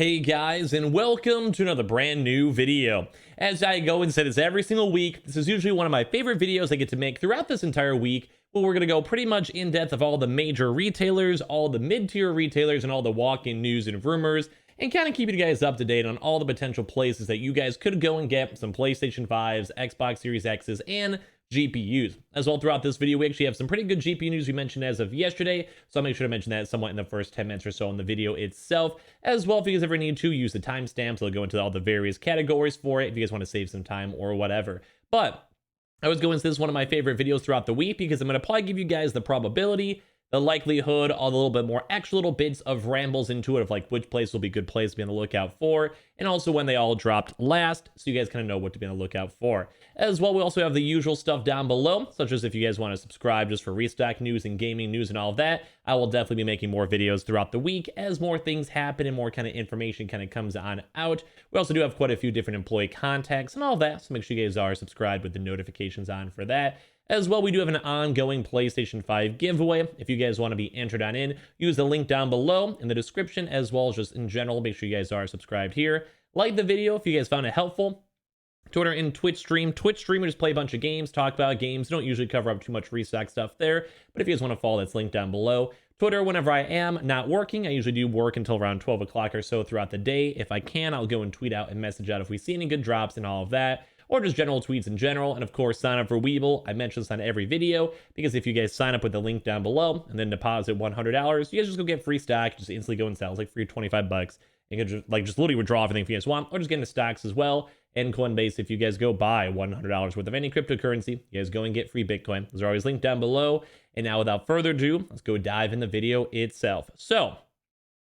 Hey guys, and welcome to another brand new video. As I go and say this every single week, this is usually one of my favorite videos I get to make throughout this entire week, where we're going to go pretty much in depth of all the major retailers, all the mid-tier retailers, and all the walk-in news and rumors, and kind of keep you guys up to date on all the potential places that you guys could go and get some PlayStation 5s, Xbox Series X's, and GPUs. As well, throughout this video, we actually have some pretty good GPU news we mentioned as of yesterday, so I'll make sure to mention that somewhat in the first 10 minutes or so in the video itself. As well, if you guys ever need to, use the timestamps. I'll go into all the various categories for it if you guys want to save some time or whatever. But I was going to say this is one of my favorite videos throughout the week because I'm going to probably give you guys the probability, the likelihood, all the little bit more extra little bits of rambles into it of like which place will be good place to be on the lookout for, and also when they all dropped last, so you guys kind of know what to be on the lookout for. As well, we also have the usual stuff down below, such as if you guys want to subscribe just for restock news and gaming news and all of that. I will definitely be making more videos throughout the week as more things happen and more kind of information kind of comes on out. We also do have quite a few different employee contacts and all that, so make sure you guys are subscribed with the notifications on for that. As well, we do have an ongoing PlayStation 5 giveaway. If you guys want to be entered on in, use the link down below in the description, as well as just in general. Make sure you guys are subscribed here. Like the video if you guys found it helpful. Twitter and Twitch stream. Twitch stream, we just play a bunch of games, talk about games. Don't usually cover up too much restock stuff there, but if you guys want to follow, that's linked down below. Twitter, whenever I am not working, I usually do work until around 12 o'clock or so throughout the day. If I can, I'll go and tweet out and message out if we see any good drops and all of that, or just general tweets in general. And of course, sign up for Weeble. I mention this on every video because if you guys sign up with the link down below and then deposit $100, you guys just go get free stock, just instantly go and sell. It's like free 25 bucks. You can just literally withdraw everything if you guys want, or just get into stocks as well. And Coinbase, if you guys go buy $100 worth of any cryptocurrency, you guys go and get free Bitcoin. Those are always linked down below. And now without further ado, let's go dive in the video itself. So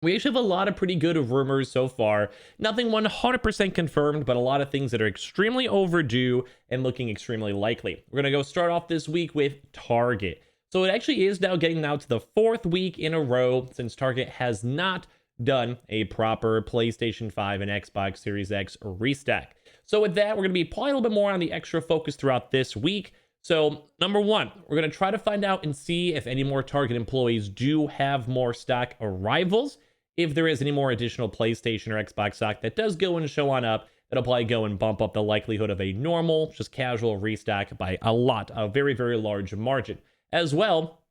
we actually have a lot of pretty good rumors so far. Nothing 100% confirmed, but a lot of things that are extremely overdue and looking extremely likely. We're going to go start off this week with Target. So it actually is now getting to the fourth week in a row since Target has not done a proper PlayStation 5 and Xbox Series X restock. So with that, we're going to be probably a little bit more on the extra focus throughout this week. So number one, we're going to try to find out and see if any more Target employees do have more stock arrivals. If there is any more additional PlayStation or Xbox stock that does go and show on up, that'll probably go and bump up the likelihood of a normal, just casual restock by a lot, a very, very large margin. As well,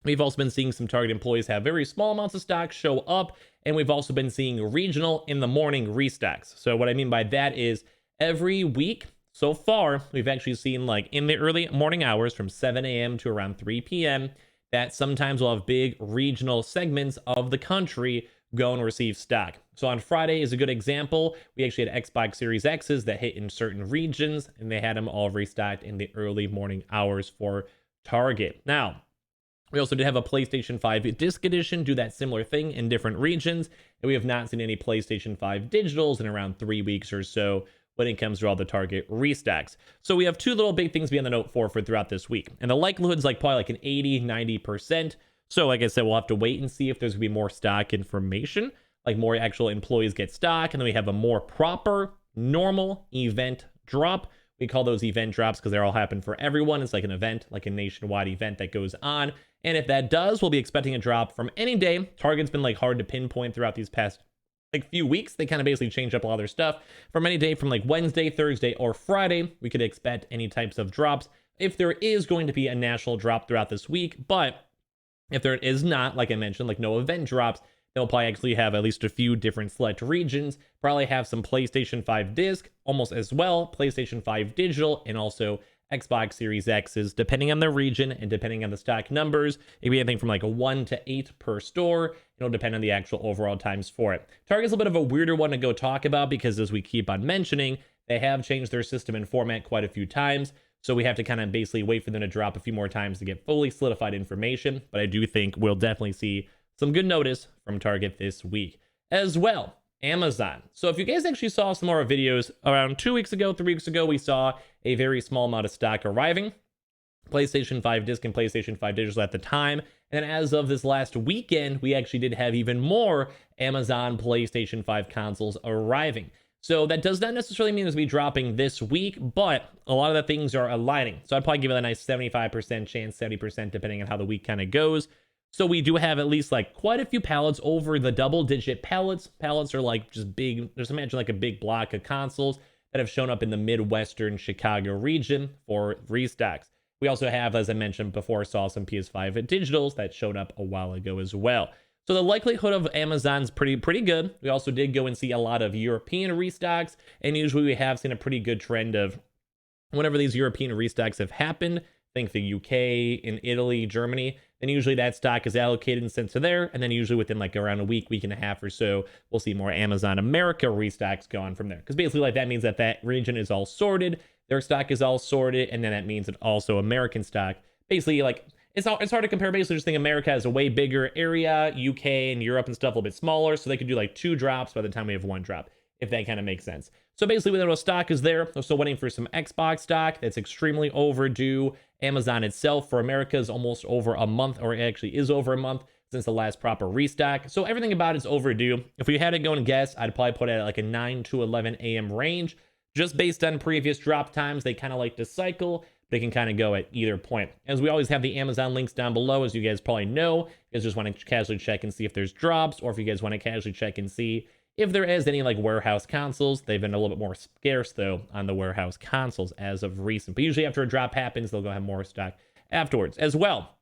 we've also been seeing some Target employees have very small amounts of stock show up, and we've also been seeing regional in the morning restocks. So what I mean by that is every week so far, we've actually seen like in the early morning hours from 7 a.m. to around 3 p.m. that sometimes we'll have big regional segments of the country go and receive stock. So on Friday is a good example. We actually had Xbox Series X's that hit in certain regions, and they had them all restocked in the early morning hours for Target. Now, we also did have a PlayStation 5 Disc Edition do that similar thing in different regions, and we have not seen any PlayStation 5 Digitals in around 3 weeks or so when it comes to all the Target restocks. So we have two little big things to be on the note for throughout this week, and the likelihood is like probably like an 80-90%. So like I said, we'll have to wait and see if there's gonna be more stock information, like more actual employees get stock, and then we have a more proper normal event drop. We call those event drops because they all happen for everyone. It's like an event, like a nationwide event that goes on. And if that does, we'll be expecting a drop from any day. Target's been like hard to pinpoint throughout these past like few weeks. They kind of basically change up a lot of their stuff. From any day from like Wednesday, Thursday, or Friday, we could expect any types of drops if there is going to be a national drop throughout this week. But if there is not, like I mentioned, like no event drops, they'll probably actually have at least a few different select regions, probably have some PlayStation 5 disc, almost as well, PlayStation 5 digital, and also Xbox Series X's, depending on the region and depending on the stock numbers. It could be anything from like a 1 to 8 per store. It'll depend on the actual overall times for it. Target's a bit of a weirder one to go talk about because, as we keep on mentioning, they have changed their system and format quite a few times. So we have to kind of basically wait for them to drop a few more times to get fully solidified information. But I do think we'll definitely see some good notice from Target this week. As well, Amazon. So if you guys actually saw some of our videos around 2 weeks ago, 3 weeks ago, we saw a very small amount of stock arriving. PlayStation 5 disc and PlayStation 5 digital at the time. And as of this last weekend, we actually did have even more Amazon PlayStation 5 consoles arriving. So that does not necessarily mean it's going to be dropping this week, but a lot of the things are aligning. So I'd probably give it a nice 75% chance, 70% depending on how the week kind of goes. So we do have at least like quite a few pallets over the double-digit pallets. Pallets are like just big, just imagine like a big block of consoles that have shown up in the Midwestern Chicago region for restocks. We also have, as I mentioned before, saw some PS5 digitals that showed up a while ago as well. So the likelihood of Amazon's pretty good. We also did go and see a lot of European restocks, and usually we have seen a pretty good trend of whenever these European restocks have happened, think the UK, in Italy, Germany, then usually that stock is allocated and sent to there, and then usually within like around a week and a half or so, we'll see more Amazon America restocks going from there. Because basically like that means that that region is all sorted, their stock is all sorted, and then that means that also American stock, basically like, it's hard to compare. Basically just think America has a way bigger area, UK and Europe and stuff a little bit smaller, so they could do like 2 drops by the time we have 1 drop, if that kind of makes sense. So basically, when the stock is there, we're still waiting for some Xbox stock that's extremely overdue. Amazon itself for America is almost over a month, or it actually is over a month since the last proper restock. So everything about it's overdue. If we had to go and guess, I'd probably put it at like a 9 to 11 a.m. range. Just based on previous drop times, they kind of like to cycle. They can kind of go at either point. As we always have the Amazon links down below, as you guys probably know. You guys just want to casually check and see if there's drops, or if you guys want to casually check and see if there is any like warehouse consoles. They've been a little bit more scarce though on the warehouse consoles as of recent, but usually after a drop happens, they'll go have more stock afterwards as well.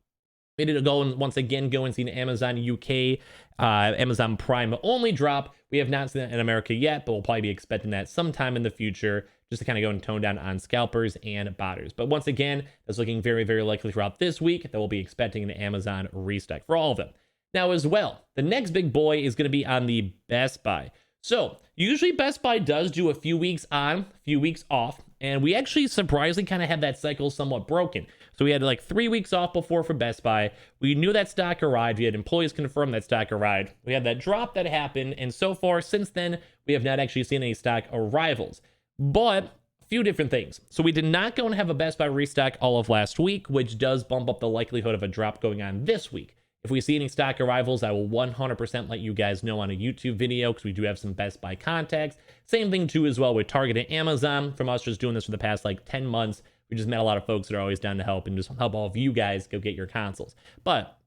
We need to go and once again go and see an Amazon UK, Amazon Prime only drop. We have not seen that in America yet, but we'll probably be expecting that sometime in the future, just to kind of go and tone down on scalpers and botters. But once again, that's looking very, very likely throughout this week that we'll be expecting an Amazon restock for all of them. Now as well, the next big boy is going to be on the Best Buy. So usually Best Buy does do a few weeks on, a few weeks off, and we actually surprisingly kind of had that cycle somewhat broken. So we had like 3 weeks off before for Best Buy. We knew that stock arrived. We had employees confirm that stock arrived. We had that drop that happened, and so far since then, we have not actually seen any stock arrivals. But a few different things. So we did not go and have a Best Buy restock all of last week, which does bump up the likelihood of a drop going on this week. If we see any stock arrivals, I will 100% let you guys know on a YouTube video, because we do have some Best Buy contacts. Same thing too as well with Target and Amazon. From us just doing this for the past like 10 months, we just met a lot of folks that are always down to help and just help all of you guys go get your consoles. But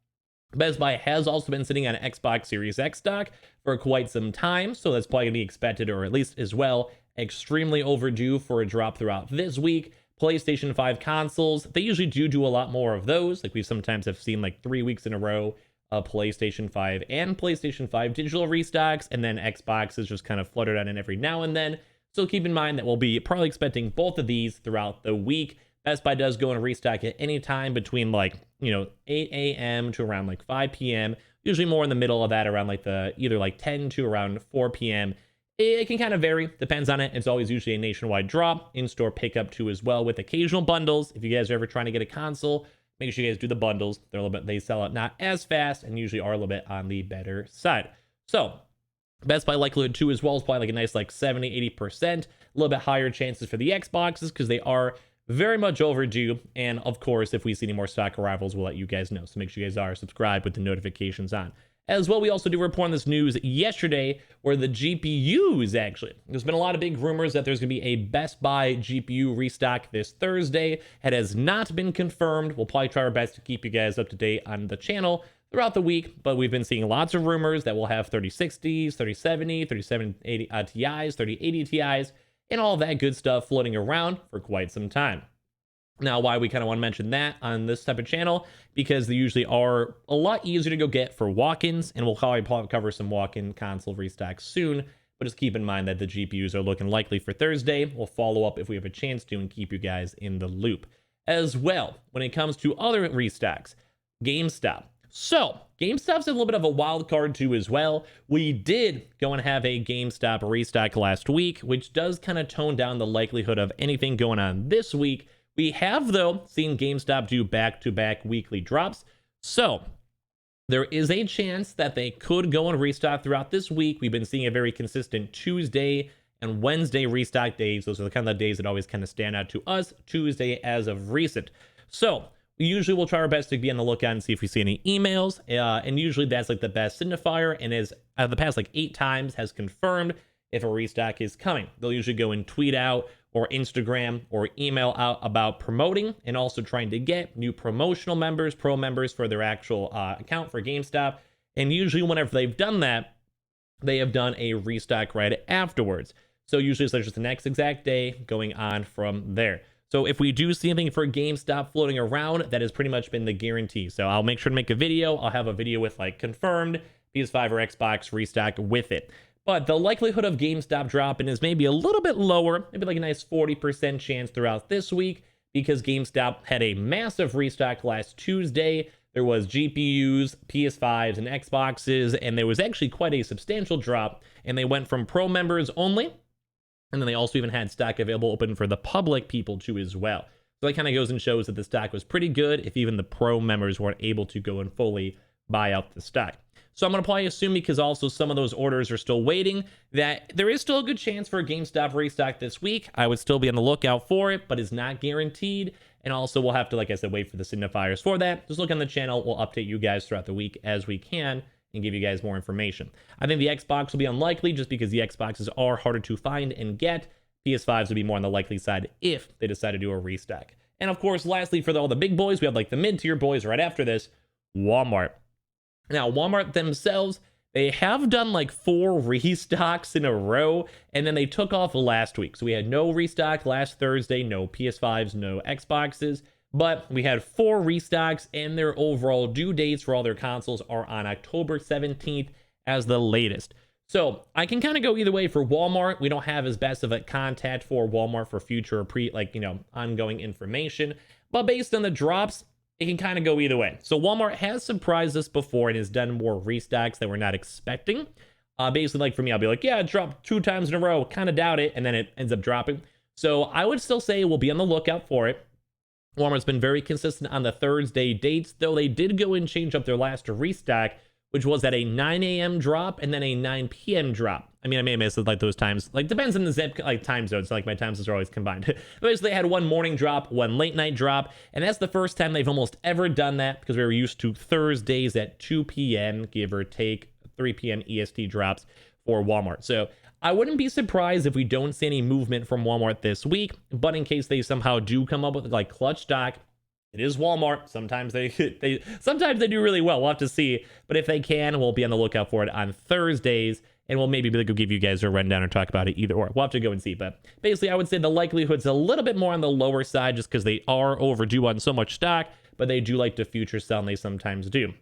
Best Buy has also been sitting on Xbox Series X stock for quite some time, so that's probably going to be expected, or at least as well, extremely overdue for a drop throughout this week. PlayStation 5 consoles, they usually do a lot more of those. Like we sometimes have seen like 3 weeks in a row of PlayStation 5 and PlayStation 5 digital restocks, and then Xbox is just kind of fluttered on in every now and then. So keep in mind that we'll be probably expecting both of these throughout the week. Best Buy does go and restock at any time between like, 8 a.m. to around like 5 p.m. Usually more in the middle of that, around like the either like 10 to around 4 p.m. It can kind of vary, depends on it. It's always usually a nationwide drop, in-store pickup too as well, with occasional bundles. If you guys are ever trying to get a console, make sure you guys do the bundles. They're a little bit, they sell it not as fast and usually are a little bit on the better side. So Best Buy likelihood too as well is probably like a nice like 70-80%, a little bit higher chances for the Xboxes because they are very much overdue. And of course, if we see any more stock arrivals, we'll let you guys know. So make sure you guys are subscribed with the notifications on. As well, we also do report on this news yesterday where the GPUs actually, there's been a lot of big rumors that there's going to be a Best Buy GPU restock this Thursday. It has not been confirmed. We'll probably try our best to keep you guys up to date on the channel throughout the week, but we've been seeing lots of rumors that we'll have 3060s, 3070, 3780 Ti's, 3080 Ti's, and all that good stuff floating around for quite some time. Now, why we kind of want to mention that on this type of channel, because they usually are a lot easier to go get for walk-ins, and we'll probably cover some walk-in console restocks soon, but just keep in mind that the GPUs are looking likely for Thursday. We'll follow up if we have a chance to and keep you guys in the loop. As well, when it comes to other restocks, GameStop. So, GameStop's a little bit of a wild card too as well. We did go and have a GameStop restock last week, which does kind of tone down the likelihood of anything going on this week. We have, though, seen GameStop do back-to-back weekly drops. So, there is a chance that they could go and restock throughout this week. We've been seeing a very consistent Tuesday and Wednesday restock days. Those are the kind of days that always kind of stand out to us. Tuesday as of recent. So, we usually will try our best to be on the lookout and see if we see any emails. And usually that's like the best signifier. And is, out of the past like 8 times, has confirmed if a restock is coming. They'll usually go and tweet out or Instagram or email out about promoting and also trying to get new promotional members, pro members for their actual account for GameStop. And usually whenever they've done that, they have done a restock right afterwards. So usually it's just the next exact day going on from there. So if we do see anything for GameStop floating around, that has pretty much been the guarantee. So I'll make sure to make a video. I'll have a video with like confirmed PS5 or Xbox restock with it. But the likelihood of GameStop dropping is maybe a little bit lower, maybe like a nice 40% chance throughout this week, because GameStop had a massive restock last Tuesday. There was GPUs, PS5s, and Xboxes, and there was actually quite a substantial drop. And they went from pro members only, and then they also even had stock available open for the public people too as well. So that kind of goes and shows that the stock was pretty good if even the pro members weren't able to go and fully buy out the stock. So I'm going to probably assume, because also some of those orders are still waiting, that there is still a good chance for a GameStop restock this week. I would still be on the lookout for it, but it's not guaranteed. And also we'll have to, like I said, wait for the signifiers for that. Just look on the channel. We'll update you guys throughout the week as we can and give you guys more information. I think the Xbox will be unlikely just because the Xboxes are harder to find and get. PS5s would be more on the likely side if they decide to do a restock. And of course, lastly, for all the big boys, we have like the mid-tier boys right after this, Walmart. Now, Walmart themselves, they have done like 4 restocks in a row, and then they took off last week. So we had no restock last Thursday, no PS5s, no Xboxes. But we had 4 restocks, and their overall due dates for all their consoles are on October 17th as the latest. So I can kind of go either way for Walmart. We don't have as best of a contact for Walmart for future ongoing information. But based on the drops, it can kind of go either way. So Walmart has surprised us before and has done more restocks that we're not expecting. Basically, like for me, I'll be like, yeah, it dropped 2 times in a row. Kind of doubt it. And then it ends up dropping. So I would still say we'll be on the lookout for it. Walmart's been very consistent on the Thursday dates, though they did go and change up their last restock, which was at a 9 a.m. drop and then a 9 p.m. drop. I mean, I may have missed like those times. Like, depends on the zip, like time zones. So, like, my time zones are always combined. But basically, they had one morning drop, one late night drop, and that's the first time they've almost ever done that, because we were used to Thursdays at 2 p.m., give or take 3 p.m. EST drops for Walmart. So I wouldn't be surprised if we don't see any movement from Walmart this week, but in case they somehow do come up with like clutch stock, it is Walmart. Sometimes they do really well. We'll have to see. But if they can, we'll be on the lookout for it on Thursdays, and we'll maybe go give you guys a rundown or talk about it either or. We'll have to go and see. But basically, I would say the likelihood's a little bit more on the lower side just because they are overdue on so much stock, but they do like to future sell, and they sometimes do.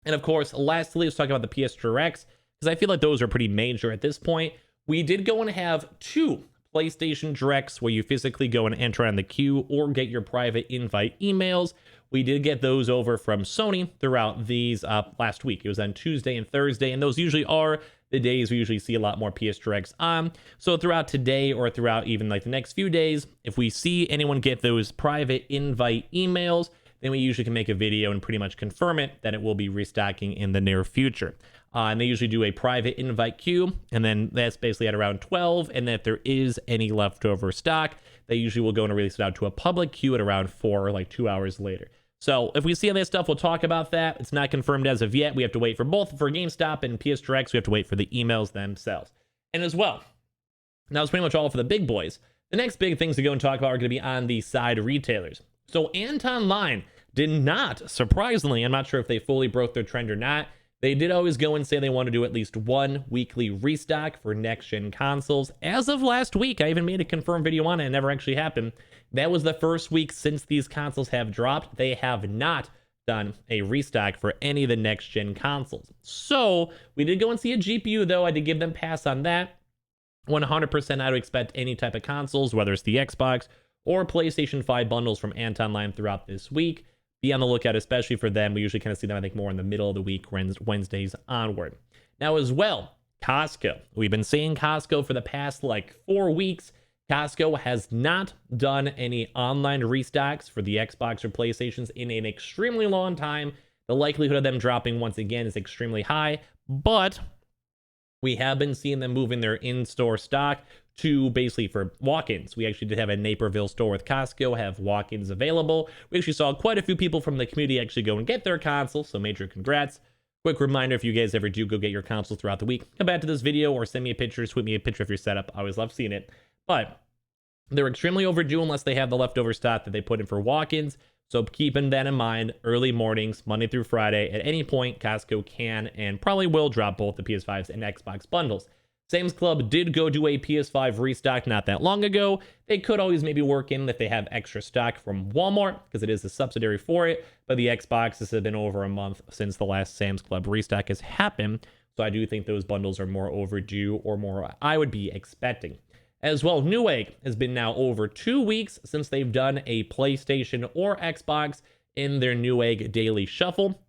And of course, lastly, let's talk about the PS4X, because I feel like those are pretty major at this point. We did go and have 2 PlayStation Directs where you physically go and enter on the queue or get your private invite emails. We did get those over from Sony throughout these last week. It was on Tuesday and Thursday, and those usually are the days we usually see a lot more PS Directs on. So throughout today or throughout even like the next few days, if we see anyone get those private invite emails, then we usually can make a video and pretty much confirm it that it will be restocking in the near future. And they usually do a private invite queue, and then that's basically at around 12. And then if there is any leftover stock, they usually will go and release it out to a public queue at around 4 or like 2 hours later. So if we see any of that stuff, we'll talk about that. It's not confirmed as of yet. We have to wait for both, for GameStop and PS Directs. We have to wait for the emails themselves. And as well, that was pretty much all for the big boys. The next big things to go and talk about are going to be on the side retailers. So Anton Line did not, surprisingly, I'm not sure if they fully broke their trend or not, they did always go and say they want to do at least 1 weekly restock for next-gen consoles. As of last week, I even made a confirmed video on it. It never actually happened. That was the first week since these consoles have dropped. They have not done a restock for any of the next-gen consoles. So we did go and see a GPU, though. I did give them pass on that. 100% I would expect any type of consoles, whether it's the Xbox or PlayStation 5 bundles from Anton Line throughout this week. Be on the lookout, especially for them. We usually kind of see them, I think, more in the middle of the week, Wednesdays onward. Now, as well, Costco. We've been seeing Costco for the past, 4 weeks. Costco has not done any online restocks for the Xbox or PlayStations in an extremely long time. The likelihood of them dropping once again is extremely high, but we have been seeing them moving their in-store stock to basically for walk-ins. We actually did have a Naperville store with Costco have walk-ins available. We actually saw quite a few people from the community actually go and get their console, so major congrats. Quick reminder, if you guys ever do go get your consoles throughout the week, come back to this video or send me a picture, tweet me a picture of your setup. I always love seeing it. But they're extremely overdue unless they have the leftover stock that they put in for walk-ins. So keeping that in mind, early mornings, Monday through Friday, at any point, Costco can and probably will drop both the PS5s and Xbox bundles. Sam's Club did go do a PS5 restock not that long ago. They could always maybe work in if they have extra stock from Walmart, because it is a subsidiary for it. But the Xboxes have been over a month since the last Sam's Club restock has happened. So I do think those bundles are more overdue, or more I would be expecting. As well, Newegg has been now over 2 weeks since they've done a PlayStation or Xbox in their Newegg Daily Shuffle.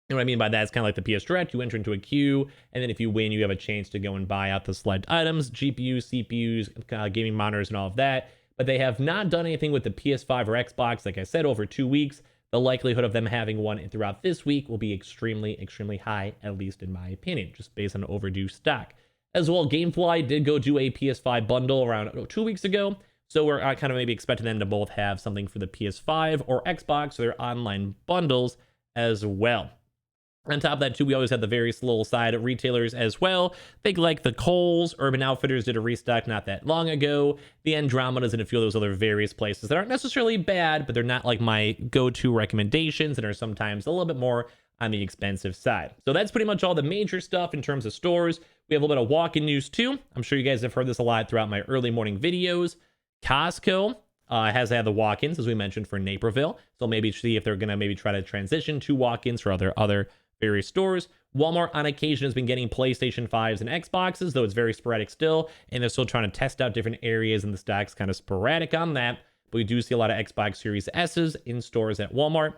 You know what I mean by that? It's kind of like the PS Direct. You enter into a queue, and then if you win, you have a chance to go and buy out the select items, GPUs, CPUs, gaming monitors, and all of that. But they have not done anything with the PS5 or Xbox, like I said, over 2 weeks. The likelihood of them having one throughout this week will be extremely, extremely high, at least in my opinion, just based on overdue stock. As well, Gamefly did go do a PS5 bundle around 2 weeks ago, so we're kind of maybe expecting them to both have something for the PS5 or Xbox, or their online bundles as well. On top of that, too, we always have the various little side retailers as well. Think like the Kohl's, Urban Outfitters did a restock not that long ago. The Andromedas and a few of those other various places that aren't necessarily bad, but they're not like my go-to recommendations and are sometimes a little bit more on the expensive side. So that's pretty much all the major stuff in terms of stores. We have a little bit of walk-in news too. I'm sure you guys have heard this a lot throughout my early morning videos. Costco has had the walk-ins, as we mentioned, for Naperville. So maybe see if they're going to maybe try to transition to walk-ins for other various stores. Walmart on occasion has been getting PlayStation 5s and Xboxes, though it's very sporadic still, and they're still trying to test out different areas, and the stock's kind of sporadic on that. But we do see a lot of Xbox Series S's in stores at Walmart.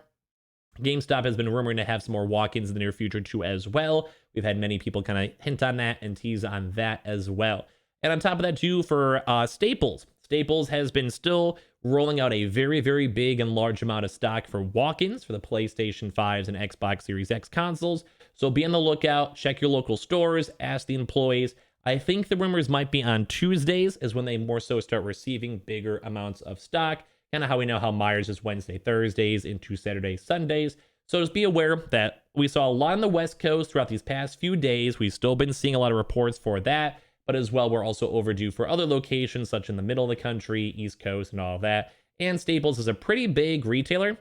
GameStop has been rumored to have some more walk-ins in the near future too as well. We've had many people kind of hint on that and tease on that as well. And on top of that too, for Staples. Staples has been still rolling out a very, very big and large amount of stock for walk-ins for the PlayStation 5s and Xbox Series X consoles. So be on the lookout, check your local stores, ask the employees. I think the rumors might be on Tuesdays is when they more so start receiving bigger amounts of stock. Kind of how we know how Myers is Wednesday, Thursdays into Saturday, Sundays. So just be aware that we saw a lot on the West Coast throughout these past few days. We've still been seeing a lot of reports for that, but as well, we're also overdue for other locations, such in the middle of the country, East Coast, and all of that. And Staples is a pretty big retailer,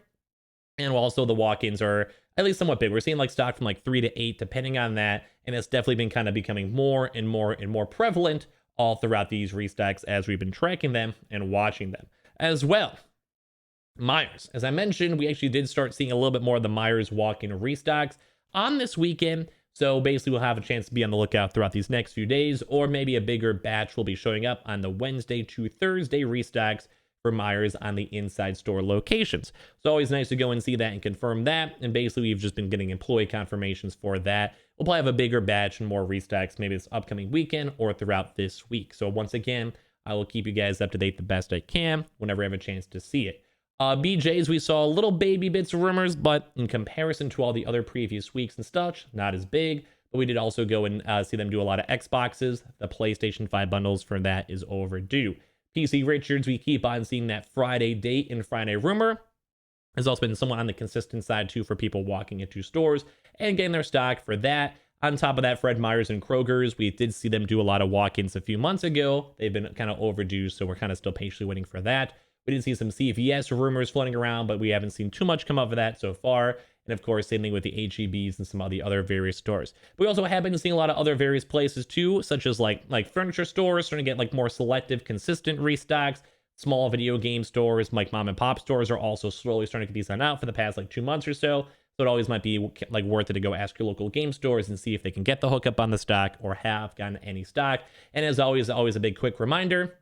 and also the walk-ins are at least somewhat big. We're seeing like stock from like 3 to 8, depending on that, and it's definitely been kind of becoming more and more and more prevalent all throughout these restocks as we've been tracking them and watching them. As well, Myers. As I mentioned, we actually did start seeing a little bit more of the Myers walk-in restocks on this weekend. So basically, we'll have a chance to be on the lookout throughout these next few days, or maybe a bigger batch will be showing up on the Wednesday to Thursday restocks for Myers on the inside store locations. So always nice to go and see that and confirm that. And basically, we've just been getting employee confirmations for that. We'll probably have a bigger batch and more restocks maybe this upcoming weekend or throughout this week. So once again, I will keep you guys up to date the best I can whenever I have a chance to see it. BJ's, we saw little baby bits of rumors, but in comparison to all the other previous weeks and such, not as big. But we did also go and see them do a lot of Xboxes. The PlayStation 5 bundles for that is overdue. PC Richards, we keep on seeing that Friday date and Friday rumor. Has also been somewhat on the consistent side too for people walking into stores and getting their stock for that. On top of that, Fred Meyer's and Kroger's, we did see them do a lot of walk-ins a few months ago. They've been kind of overdue, so we're kind of still patiently waiting for that. We did see some CVS rumors floating around, but we haven't seen too much come up of that so far. And of course, same thing with the HEBs and some of the other various stores. We also have been seeing a lot of other various places too, such as like furniture stores starting to get like more selective, consistent restocks. Small video game stores, like mom and pop stores, are also slowly starting to get these on out for the past like 2 months or so. So it always might be like worth it to go ask your local game stores and see if they can get the hookup on the stock or have gotten any stock. And as always a big quick reminder,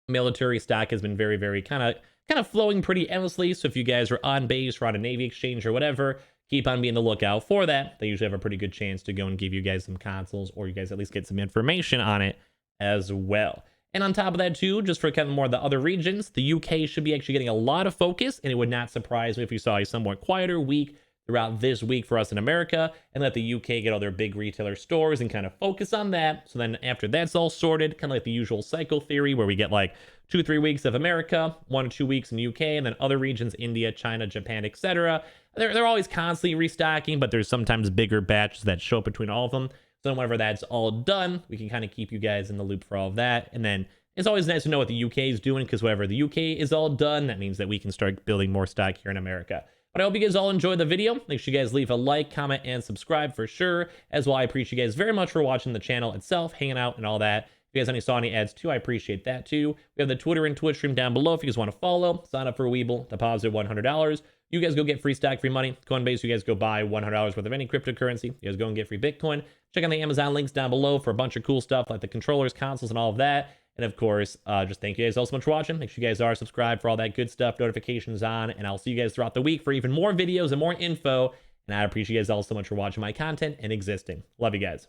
military stock has been very, very kind of flowing pretty endlessly. So if you guys are on base or on a Navy exchange or whatever, keep on being the lookout for that. They usually have a pretty good chance to go and give you guys some consoles, or you guys at least get some information on it as well. And on top of that too, just for kind of more of the other regions, the UK should be actually getting a lot of focus, and it would not surprise me if we saw a somewhat quieter week throughout this week for us in America, and let the UK get all their big retailer stores and kind of focus on that. So then after that's all sorted, kind of like the usual cycle theory where we get like 2-3 weeks of America, 1-2 weeks in the UK, and then other regions, India, China, Japan, etc. They're always constantly restocking, but there's sometimes bigger batches that show up between all of them. So then whenever that's all done, we can kind of keep you guys in the loop for all of that. And then it's always nice to know what the UK is doing, because whenever the UK is all done, that means that we can start building more stock here in America. But I hope you guys all enjoyed the video. Make sure you guys leave a like, comment, and subscribe for sure. As well, I appreciate you guys very much for watching the channel itself, hanging out, and all that. If you guys saw any ads too, I appreciate that too. We have the Twitter and Twitch stream down below if you guys want to follow. Sign up for Weeble, deposit $100. You guys go get free stock, free money. Coinbase, you guys go buy $100 worth of any cryptocurrency. You guys go and get free Bitcoin. Check out the Amazon links down below for a bunch of cool stuff like the controllers, consoles, and all of that. And of course, just thank you guys all so much for watching. Make sure you guys are subscribed for all that good stuff, notifications on, and I'll see you guys throughout the week for even more videos and more info. And I appreciate you guys all so much for watching my content and existing. Love you guys.